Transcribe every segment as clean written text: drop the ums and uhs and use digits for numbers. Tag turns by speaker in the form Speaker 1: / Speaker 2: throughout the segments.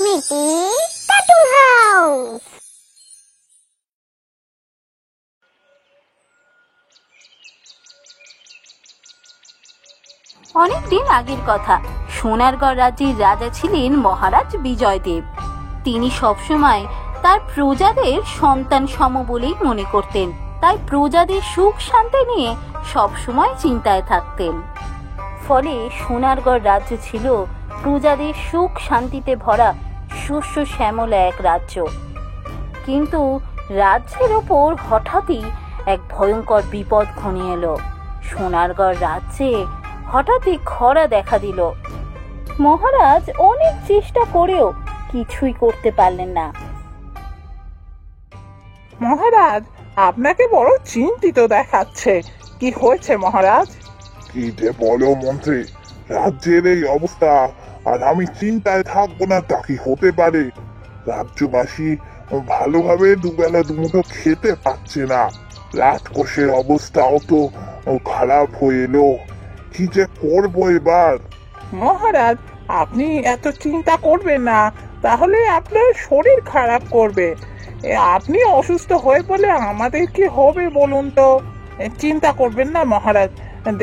Speaker 1: Mickey cartoon house.
Speaker 2: অনেকদিন আগের কথা, সোনারগড় রাজ্যের রাজা ছিলেন মহারাজ বিজয়দেব। তিনি সবসময় তার প্রজাদের সন্তান সম বলেই মনে করতেন, তাই প্রজাদের সুখ শান্তি নিয়ে সবসময় চিন্তায় থাকতেন। ফলে সোনারগড় রাজ্য ছিল প্রজাদের সুখ শান্তিতে ভরা শস্য শ্যামল এক রাজ্য। কিন্তু রাজ্যের ওপর হঠাৎই এক ভয়ঙ্কর বিপদ ঘনিয়ে এলো। সোনারগড় রাজ্যে হঠাৎই খরা দেখা দিল। মহারাজ অনেক চেষ্টা করেও কিছুই করতে পারলেন না।
Speaker 3: মহারাজ, আপনাকে বড় চিন্তিত দেখাচ্ছে। কি হয়েছে মহারাজ?
Speaker 4: কি যে বলো মন্ত্রী, রাজ্যের এই অবস্থা আর আমি চিন্তায় থাকবো না তা কি হতে পারে? রাজ্যবাসী ভালোভাবে দুবেলা দুমুঠো খেতে পাচ্ছে না। রাজকোষের অবস্থাও তো খারাপ হয়ে এলো। কি যে করবো এবার?
Speaker 3: মহারাজ, আপনি এত চিন্তা করবেন না, তাহলে আপনার শরীর খারাপ করবে। আপনি অসুস্থ হয়ে পড়লে আমাদের কি হবে বলুন তো? চিন্তা করবেন না মহারাজ,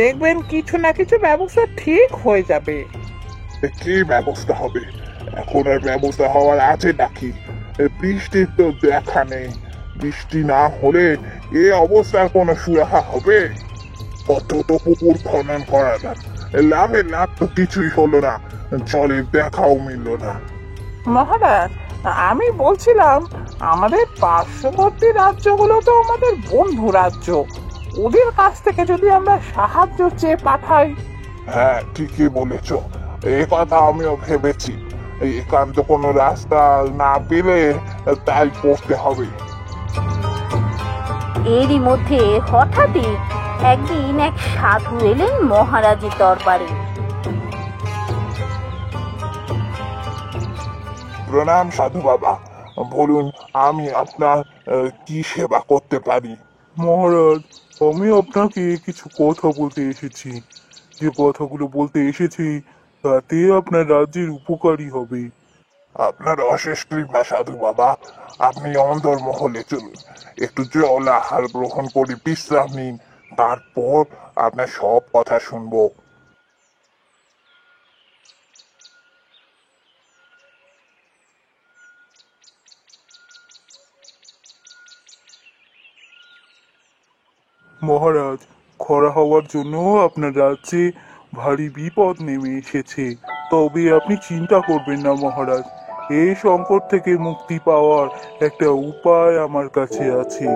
Speaker 3: দেখবেন কিছু না কিছু ব্যবস্থা ঠিক হয়ে যাবে।
Speaker 4: কি ব্যবস্থা হবে? এখন আর ব্যবস্থা হওয়ার আছে নাকি? বৃষ্টির তো দেখা নেই। বৃষ্টি না হলে এ অবস্থার কোনো সুরাহা হবে? কত তো পুকুর খনন করা না, লাভের লাভ তো কিছুই হলো না, জলের দেখাও মিলল না।
Speaker 3: মহারাজ, আমি বলছিলাম, আমাদের পার্শ্ববর্তী রাজ্যগুলো তো আমাদের বন্ধু রাজ্য। ওদের কাছ থেকে যদি আমরা সাহায্য চেয়ে পাঠাই।
Speaker 4: হ্যাঁ, ঠিকই বলেছ। এ কথা আমিও ভেবেছি। একান্ত কোনো রাস্তা না পেলে তাই করতে হবে।
Speaker 2: এরই মধ্যে হঠাৎই একদিন এক সাধু এলেন মহারাজের দরবারে।
Speaker 4: প্রণাম সাধু বাবা, বলুন আমি আপনার কি সেবা করতে পারি?
Speaker 5: মহারাজ, আমি আপনাকে কিছু কথা বলতে এসেছি। যে কথাগুলো বলতে এসেছি তাতে আপনার রাজ্যের উপকারী হবে।
Speaker 4: আপনার অশেষ কৃপা সাধু বাবা। আপনি অন্দরমহলে চলুন, একটু জল আহার গ্রহণ করে বিশ্রাম নিন, তারপর আপনার সব কথা শুনবো।
Speaker 5: মহারাজ, খরা হওয়ার জন্য আপনার রাজ্যে ভারী বিপদ নেমে এসেছে। তবে আপনি চিন্তা করবেন না মহারাজ, এই সংকট থেকে মুক্তি পাওয়ার একটা উপায় আমার কাছে আছে।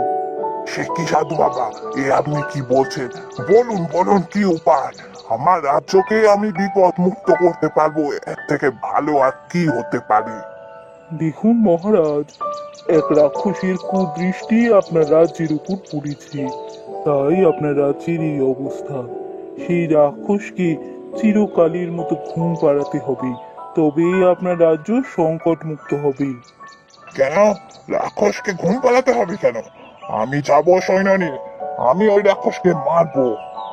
Speaker 4: সে কি সাধু বাবা, এ আপনি কি বলছেন? বলুন বলুন, কি উপায়? আমার রাজ্যকে আমি বিপদ মুক্ত করতে পারবো, এর থেকে ভালো আর কি হতে পারে?
Speaker 5: দেখুন মহারাজ, এক রাক্ষসীর কুদৃষ্টি আপনার রাজ্যের উপর পড়েছে, তাই আপনার রাজ্যের এই অবস্থা। সেই রাক্ষসকে চিরকালের মতো ঘুম পাড়াতে হবে, তবেই আপনার রাজ্য সংকট মুক্ত হবে।
Speaker 4: কেন রাক্ষসকে ঘুম পাড়াতে হবে কেন? আমি যাবো সৈন্য নিয়ে, আমি ওই রাক্ষসকে মারবো।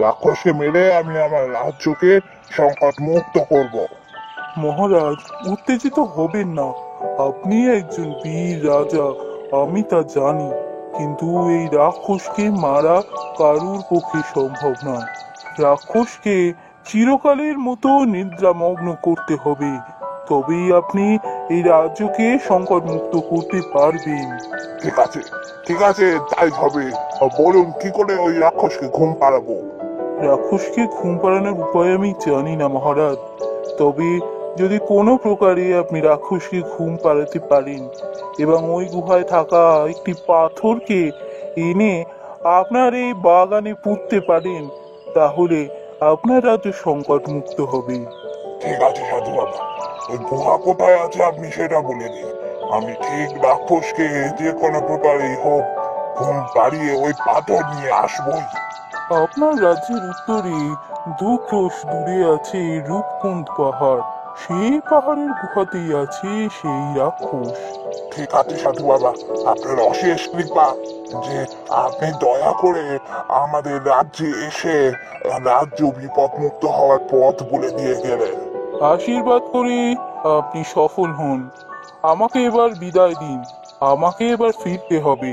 Speaker 4: রাক্ষসকে মেরে আমি আমার রাজ্যকে সংকট মুক্ত করব।
Speaker 5: মহারাজ, উত্তেজিত হবেন না। আপনি একজন বীর রাজা, আমি তা জানি, কিন্তু এই রাক্ষসকে মারা কারুর পক্ষে সম্ভব না। রাক্ষসকে চিরকালের মতো নিদ্রামগ্ন করতে হবে, তবেই আপনি এই রাজ্যকে সংকট মুক্ত করতে পারবেন।
Speaker 4: ঠিক আছে, ঠিক আছে, তাই হবে। বলুন কি করে ওই রাক্ষসকে ঘুম পাড়াবো?
Speaker 5: রাক্ষসকে ঘুম পাড়ানোর উপায় আমি জানি না মহারাজ, তবে যদি কোনো প্রকারে আপনি রাক্ষসকে ঘুম পাড়াতে পারেন এবং ওই গুহায় থাকা একটি পাথরকে এনে আপনার এই বাগানে পুঁততে পারেন, তাহলে আপনার রাজ্য সংকট মুক্ত হবে।
Speaker 4: ঠিক আছে সাধু বাবা, ওই গুহা কোথায় আছে আপনি সেটা বলে দিন। আমি ঠিক রাক্ষসকে যে কোনো প্রকারেই হোক ঘুম পাড়িয়ে ওই পাথর নিয়ে আসবোই।
Speaker 5: আপনার রাজ্যের উত্তরে 2 ক্রোশ দূরে আছে রূপকুণ্ড পাহাড়। সেই পাহাড়ের গুহাতেই আছে সেই রাক্ষস।
Speaker 4: ঠিক আছে সাধু বাবা, আপনার অশেষ কৃপা যে আপনি দয়া করে আমাদের রাজ্যে এসে রাজ্য বিপদ মুক্ত হওয়ার পথ বলে দিয়ে গেলেন।
Speaker 5: আশীর্বাদ করি আপনি সফল হন। আমাকে এবার বিদায় দিন, আমাকে এবার ফিরতে হবে।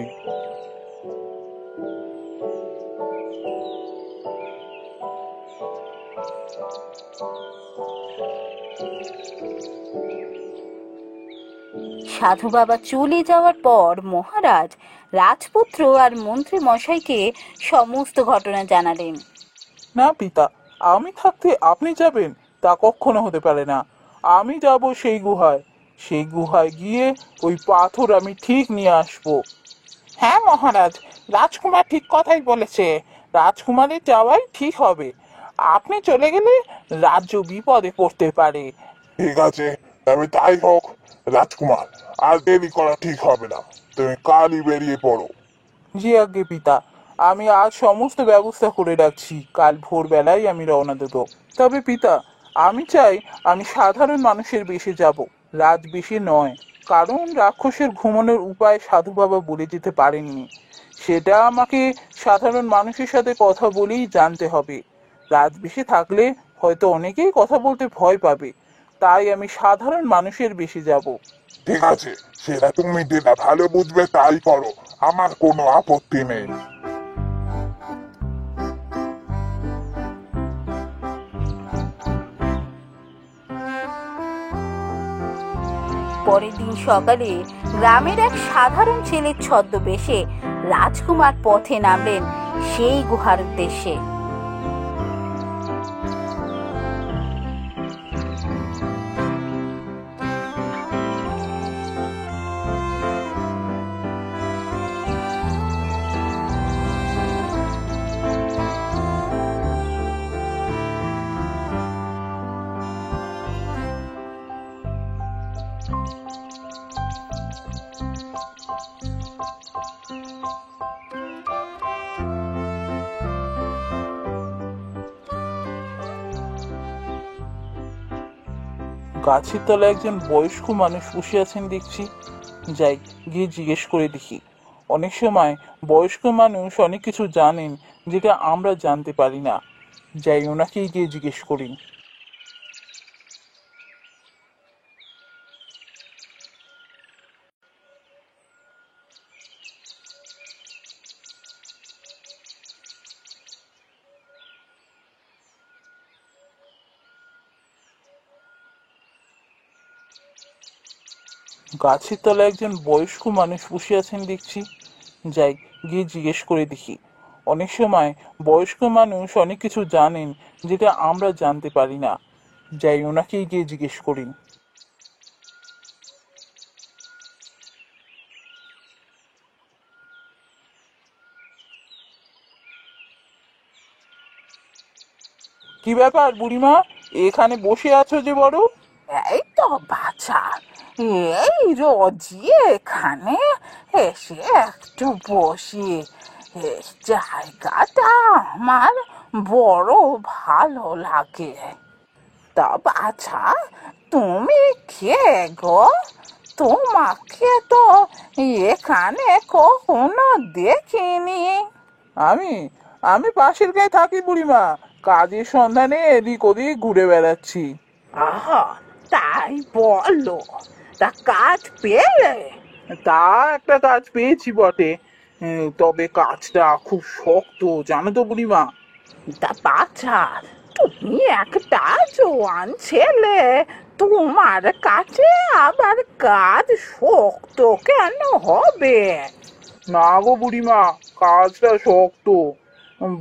Speaker 2: সাধু বাবা চলে যাওয়ার পর মহারাজ রাজপুত্র আর মন্ত্রী মশাইকে সমস্ত ঘটনা জানালেন।
Speaker 3: না পিতা, আমি থাকতে আপনি যাবেন তা কখনো হতে পারে না। আমি যাব সেই গুহায়, সেই গুহায় গিয়ে ওই পাথর আমি ঠিক নিয়ে আসবো। হ্যাঁ মহারাজ, রাজকুমার ঠিক কথাই বলেছে। রাজকুমারের যাওয়াই ঠিক হবে। আপনি চলে গেলে রাজ্য বিপদে পড়তে পারে।
Speaker 4: ঠিক আছে, তবে তাই হোক। রাজকুমার, আর দেরি করা ঠিক হবে না, তুমি কালই বেরিয়ে পড়ো।
Speaker 3: জি আজ্ঞে পিতা, আমি আজ সমস্ত ব্যবস্থা করে রাখছি, কাল ভোরবেলায় আমি রওনা দেব। তবে পিতা, আমি চাই আমি সাধারণ মানুষের বেশে যাব, রাজবেশে নয়। কারণ রাক্ষসের ঘুমানোর উপায় সাধু বাবা বলে যেতে পারেননি, সেটা আমাকে সাধারণ মানুষের সাথে কথা বলেই জানতে হবে। রাজবেশে থাকলে হয়তো অনেকেই কথা বলতে ভয় পাবে, তাই আমি সাধারণ মানুষের বেশে যাব।
Speaker 4: ঠিক আছে, সেটা তুমি যেটা ভালো বুঝবে তাই করো, আমার কোনো আপত্তি নেই।
Speaker 2: পরের দিন সকালে গ্রামের এক সাধারণ ছেলের ছদ্মবেশে রাজকুমার পথে নামলেন সেই গুহার উদ্দেশ্যে।
Speaker 3: গাছের তলায় একজন বয়স্ক মানুষ বসে আছেন দেখছি, যাই গিয়ে জিজ্ঞেস করে দেখি। অনেক সময় বয়স্ক মানুষ অনেক কিছু জানেন যেটা আমরা জানতে পারি না। যাই ওনাকেই গিয়ে জিজ্ঞেস করি। গাছের তলায় একজন বয়স্ক মানুষ বসে আছেন দেখছি, যাই গিয়ে জিজ্ঞেস করে দেখি। অনেক সময় বয়স্ক মানুষ অনেক কিছু জানেন যেটা আমরা জানতে পারি না। যাই ওনাকেই গিয়ে জিজ্ঞেস করি। কি ব্যাপার বুড়িমা, এখানে বসে আছো যে বড়?
Speaker 6: এই তো বাছা, এই রোজই এখানে এসে একটু বসি। এই জায়গাটা আমার বড় ভালো লাগে। তা বাছা, তুমি কে গো? তোমাকে তো এখানে কখনো দেখিনি।
Speaker 3: আমি আমি পাশের গায়ে থাকি বুড়িমা, কাজের সন্ধানে এদিক ওদিক ঘুরে বেড়াচ্ছি।
Speaker 6: আহা, তাই বলো? তা কাজ পেলে?
Speaker 3: তা একটা কাজ পেয়েছি বটে, তবে কাজটা খুব শক্ত জানো তো বুড়িমা।
Speaker 6: তা বাছা, তুমি একটা জোয়ান ছেলে, তোমার কাছে আবার কাজ শক্ত কেন হবে?
Speaker 3: না গো বুড়িমা, কাজটা শক্ত।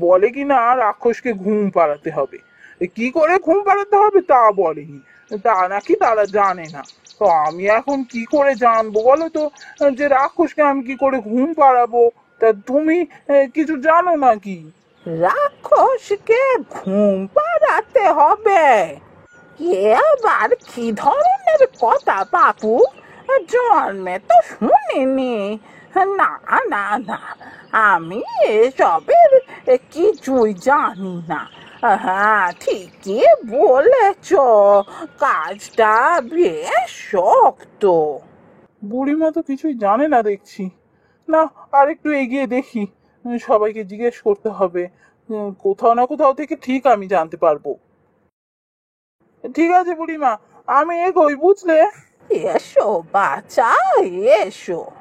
Speaker 3: বলে কি না রাক্ষসকে ঘুম পাড়াতে হবে। কি করে ঘুম পাড়াতে হবে তা বলেনি, তা নাকি তারা জানে না। তো আমি এখন কি করে জানবো বলো তো, যে রাক্ষসকে আমি কি করে ঘুম পাড়াবো? তা তুমি কিছু জানো নাকি?
Speaker 6: রাক্ষসকে ঘুম পাড়াতে হবে? এ আবার কি ধরনের কথা বাপু? জন্মে তো শুনিনি। না না না, আমি এসবের কিছুই জানি না। হ্যাঁ, ঠিকই বলেছ, কাজটা বেশ শক্ত।
Speaker 3: বুড়িমা তো কিছুই জানে না দেখছি। না, আর একটু এগিয়ে দেখি, সবাইকে জিজ্ঞেস করতে হবে। কোথাও না কোথাও থেকে ঠিক আমি জানতে পারবো। ঠিক আছে বুড়িমা, আমি এগোই বুঝলে।
Speaker 6: এসো বাচ্চা, এসো।